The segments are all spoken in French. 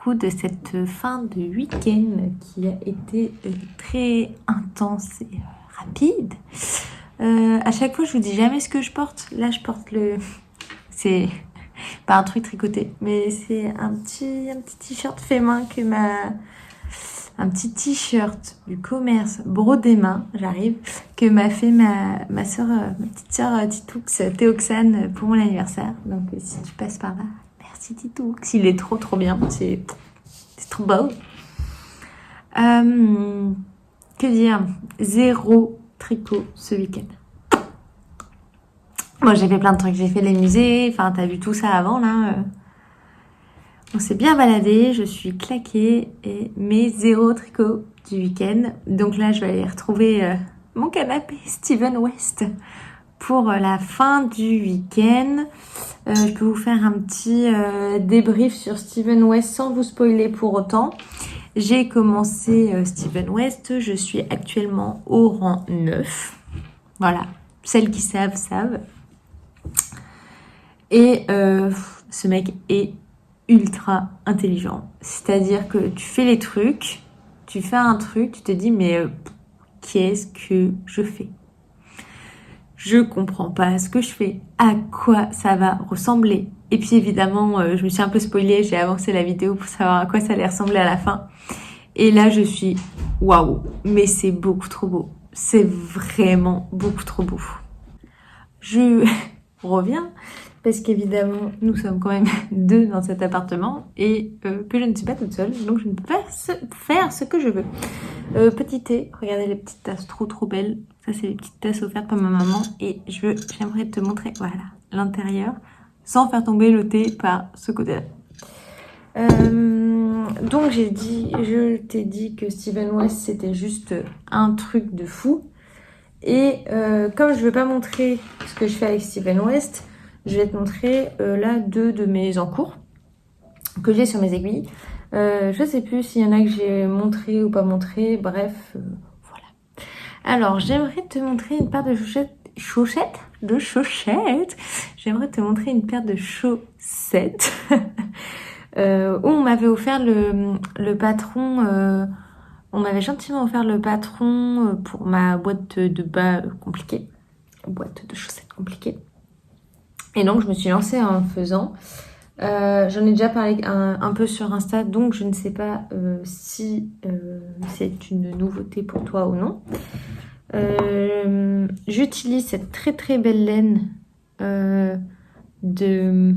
coup de cette fin de week-end qui a été très intense et rapide. À chaque fois, je vous dis jamais ce que je porte. Là, je porte c'est pas un truc tricoté, mais c'est un petit t-shirt fait main un petit t-shirt du commerce brodé main, que m'a fait ma petite sœur Titoux Théoxane pour mon anniversaire. Donc si tu passes par là, merci Titoux. Il est trop bien, c'est trop beau. Que dire? 0 tricot ce week-end. Moi j'ai fait plein de trucs, j'ai fait les musées, enfin t'as vu tout ça avant là. On s'est bien baladé, je suis claquée, mais 0 tricot du week-end. Donc là, je vais aller retrouver mon canapé Steven West pour la fin du week-end. Je peux vous faire un petit débrief sur Steven West sans vous spoiler pour autant. J'ai commencé Steven West, je suis actuellement au rang 9. Voilà, celles qui savent. Et ce mec est ultra intelligent. C'est-à-dire que tu fais les trucs, tu fais un truc, tu te dis mais qu'est-ce que je fais? Je comprends pas ce que je fais, à quoi ça va ressembler. Et puis évidemment, je me suis un peu spoilée, j'ai avancé la vidéo pour savoir à quoi ça allait ressembler à la fin. Et là, je suis waouh, mais c'est beaucoup trop beau. C'est vraiment beaucoup trop beau. Je reviens parce qu'évidemment, nous sommes quand même 2 dans cet appartement et que je ne suis pas toute seule, donc je ne peux pas faire ce que je veux. Petit thé, regardez les petites tasses trop belles. Ça, c'est les petites tasses offertes par ma maman et j'aimerais te montrer, voilà, l'intérieur, sans faire tomber le thé par ce côté-là. Donc je t'ai dit que Steven West, c'était juste un truc de fou. Et comme je ne veux pas montrer ce que je fais avec Steven West, je vais te montrer là 2 de mes encours que j'ai sur mes aiguilles. Je sais plus s'il y en a que j'ai montré ou pas montré. Bref, voilà. Alors, j'aimerais te montrer une paire de chaussettes. J'aimerais te montrer une paire de chaussettes où on m'avait offert le patron. On m'avait gentiment offert le patron pour ma boîte de bas compliquée. Boîte de chaussettes compliquée. Et donc, je me suis lancée en faisant. J'en ai déjà parlé un peu sur Insta, donc je ne sais pas si c'est une nouveauté pour toi ou non. J'utilise cette très belle laine de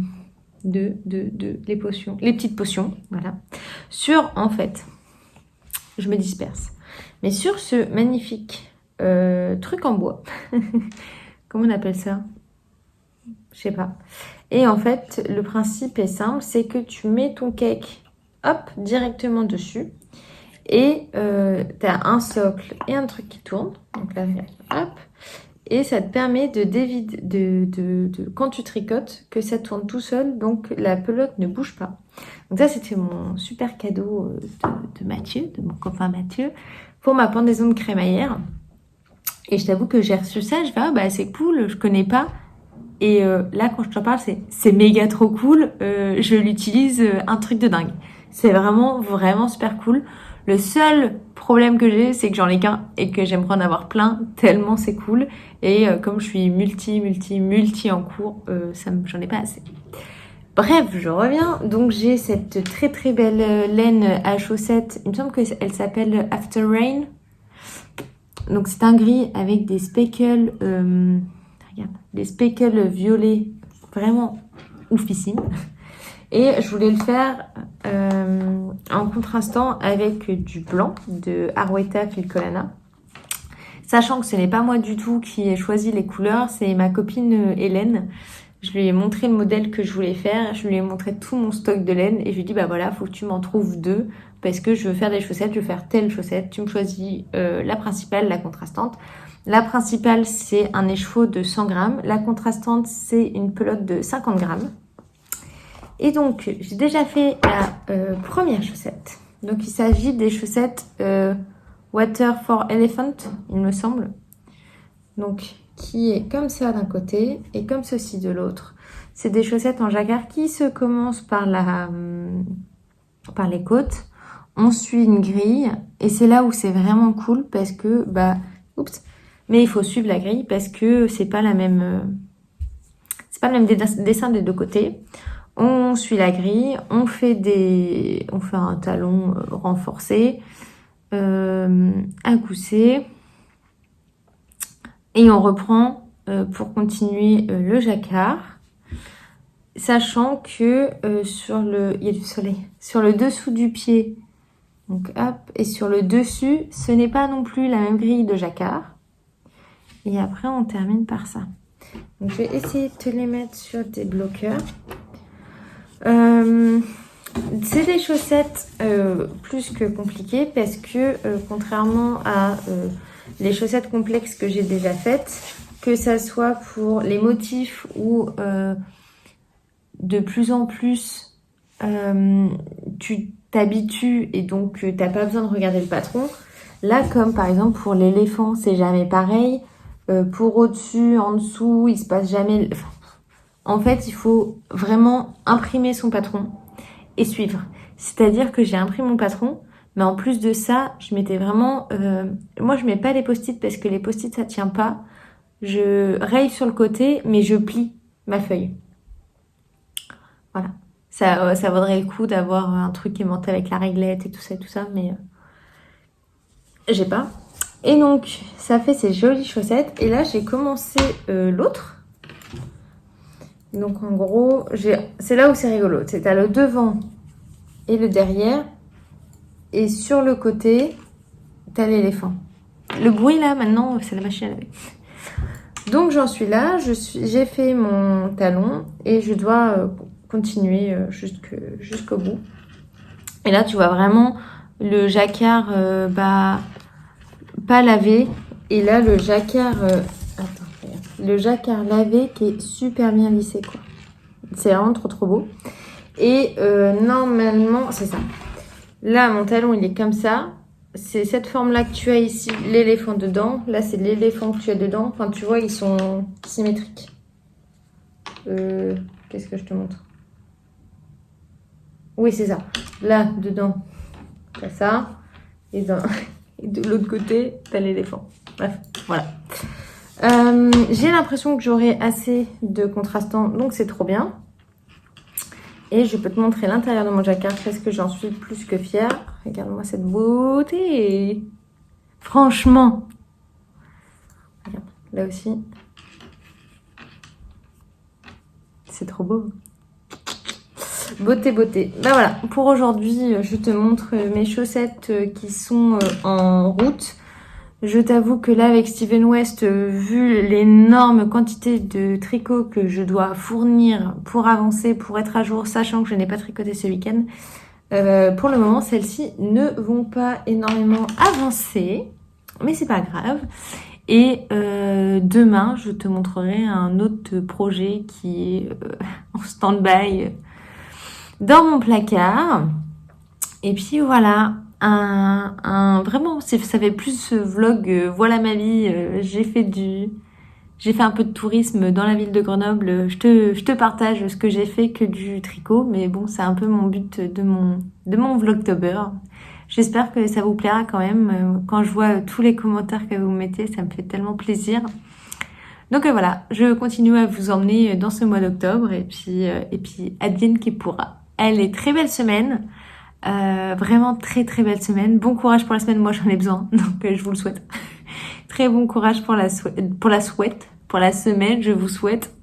les potions, les petites potions, voilà. En fait, je me disperse. Mais sur ce magnifique truc en bois, comment on appelle ça? Je sais pas. Et en fait, le principe est simple, c'est que tu mets ton cake, hop, directement dessus. Et tu as un socle et un truc qui tourne. Donc là, hop. Et ça te permet quand tu tricotes, que ça tourne tout seul, donc la pelote ne bouge pas. Donc ça, c'était mon super cadeau de Mathieu, de mon copain Mathieu, pour ma pendaison de crémaillère. Et je t'avoue que j'ai reçu ça, je fais, c'est cool, je connais pas. Et là, quand je t'en parle, c'est méga trop cool. Je l'utilise un truc de dingue. C'est vraiment super cool. Le seul problème que j'ai, c'est que j'en ai qu'un et que j'aimerais en avoir plein, tellement c'est cool. Et comme je suis multi en cours, j'en ai pas assez. Bref, je reviens. Donc j'ai cette très belle laine à chaussettes. Il me semble qu'elle s'appelle After Rain. Donc c'est un gris avec des speckles... regarde, des speckles violets, vraiment oufissime. Et je voulais le faire en contrastant avec du blanc de Arweta Filcolana. Sachant que ce n'est pas moi du tout qui ai choisi les couleurs, c'est ma copine Hélène. Je lui ai montré le modèle que je voulais faire, je lui ai montré tout mon stock de laine et je lui ai dit voilà, faut que tu m'en trouves 2 parce que je veux faire des chaussettes, je veux faire telle chaussette. Tu me choisis la principale, la contrastante. La principale, c'est un écheveau de 100 grammes. La contrastante, c'est une pelote de 50 grammes. Et donc, j'ai déjà fait la première chaussette. Donc, il s'agit des chaussettes Water for Elephant, il me semble. Donc, qui est comme ça d'un côté et comme ceci de l'autre. C'est des chaussettes en jacquard qui se commencent par la par les côtes. On suit une grille et c'est là où c'est vraiment cool parce que, oups, mais il faut suivre la grille parce que c'est pas le même dessin des deux côtés. On suit la grille, on fait un talon renforcé, à gousset et on reprend pour continuer le jacquard. Sachant que il y a du soleil, sur le dessous du pied, donc hop, et sur le dessus, ce n'est pas non plus la même grille de jacquard. Et après, on termine par ça. Donc, je vais essayer de te les mettre sur des bloqueurs. C'est des chaussettes plus que compliquées parce que contrairement à les chaussettes complexes que j'ai déjà faites, que ça soit pour les motifs ou de plus en plus tu t'habitues et donc t'as pas besoin de regarder le patron. Là, comme par exemple pour l'éléphant, c'est jamais pareil. Pour au-dessus, en dessous, il se passe jamais... En fait, il faut vraiment imprimer son patron et suivre. C'est-à-dire que j'ai imprimé mon patron, mais en plus de ça, je mettais vraiment... moi, je mets pas les post-it parce que les post-it, ça tient pas. Je raye sur le côté, mais je plie ma feuille. Voilà. Ça vaudrait le coup d'avoir un truc aimanté avec la réglette et tout ça, mais j'ai pas. Et donc, ça fait ces jolies chaussettes. Et là, j'ai commencé l'autre. Donc, en gros, c'est là où c'est rigolo. C'est à le devant et le derrière. Et sur le côté, t'as l'éléphant. Le bruit, là, maintenant, c'est la machine à laver. Donc, j'en suis là. J'ai fait mon talon. Et je dois continuer jusqu'au bout. Et là, tu vois vraiment le jacquard, pas lavé. Et là, le jacquard... le jacquard lavé qui est super bien lissé, quoi. C'est vraiment trop beau. Et normalement, c'est ça. Là, mon talon, il est comme ça. C'est cette forme-là que tu as ici, l'éléphant dedans. Là, c'est l'éléphant que tu as dedans. Enfin, tu vois, ils sont symétriques. Qu'est-ce que je te montre? Oui, c'est ça. Là, dedans, t'as ça. Et de l'autre côté, t'as l'éléphant. Bref, voilà. J'ai l'impression que j'aurai assez de contrastants, donc c'est trop bien. Et je peux te montrer l'intérieur de mon jacquard parce que j'en suis plus que fière. Regarde-moi cette beauté. Franchement. Regarde, là aussi. C'est trop beau. Beauté. Ben voilà, pour aujourd'hui, je te montre mes chaussettes qui sont en route. Je t'avoue que là, avec Steven West, vu l'énorme quantité de tricot que je dois fournir pour avancer, pour être à jour, sachant que je n'ai pas tricoté ce week-end, pour le moment, celles-ci ne vont pas énormément avancer, mais c'est pas grave. Et demain, je te montrerai un autre projet qui est en stand-by dans mon placard. Et puis voilà, vraiment, ça fait plus vlog, voilà ma vie. J'ai fait un peu de tourisme dans la ville de Grenoble. Je te partage ce que j'ai fait que du tricot, mais bon, c'est un peu mon but de mon vlogtober. J'espère que ça vous plaira quand même. Quand je vois tous les commentaires que vous mettez, ça me fait tellement plaisir. Donc voilà, je continue à vous emmener dans ce mois d'octobre et puis advienne qui pourra. Allez, très belle semaine. Vraiment très belle semaine. Bon courage pour la semaine, moi j'en ai besoin, donc je vous le souhaite. Très bon courage pour la semaine, je vous souhaite.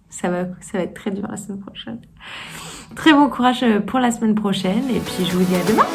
Ça va être très dur la semaine prochaine. Très bon courage pour la semaine prochaine et puis je vous dis à demain.